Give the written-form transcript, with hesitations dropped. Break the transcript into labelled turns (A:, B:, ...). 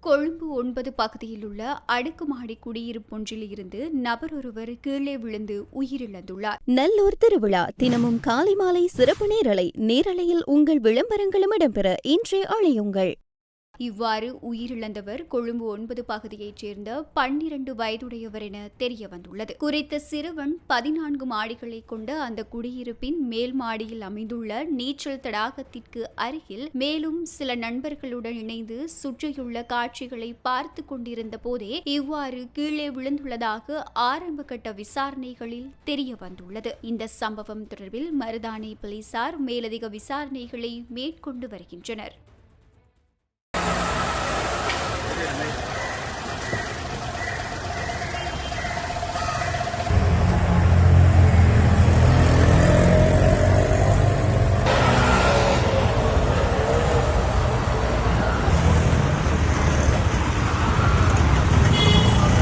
A: கொழும்பு 9 பகுதியில் உள்ள அடுக்குமாடி குடியிருப்பொன்றில் இருந்து நபர் ஒருவர் கீழே விழுந்து உயிரிழந்துள்ளார்.
B: நல்லூர் திருவிழா தினமும் காலை மாலை சிறப்பு நேரலையில் உங்கள் விளம்பரங்களும் இடம்பெற இன்றே அழையுங்கள்.
A: இவ்வாறு உயிரிழந்தவர் கொழும்பு 9 பகுதியைச் சேர்ந்த 12 வயதுடையவர் என தெரியவந்துள்ளது. குறித்த சிறுவன் 14 மாடிகளை கொண்ட அந்த குடியிருப்பின் மேல் மாடியில் அமைந்துள்ள நீச்சல் தடாகத்திற்கு அருகில் மேலும் சில நண்பர்களுடன் இணைந்து சுற்றியுள்ள காட்சிகளை பார்த்து கொண்டிருந்த போதே இவ்வாறு கீழே விழுந்துள்ளதாக ஆரம்பகட்ட விசாரணைகளில் தெரியவந்துள்ளது. இந்த சம்பவம் தொடர்பில் மருதானை போலீசார் மேலதிக விசாரணைகளை மேற்கொண்டு வருகின்றனர்.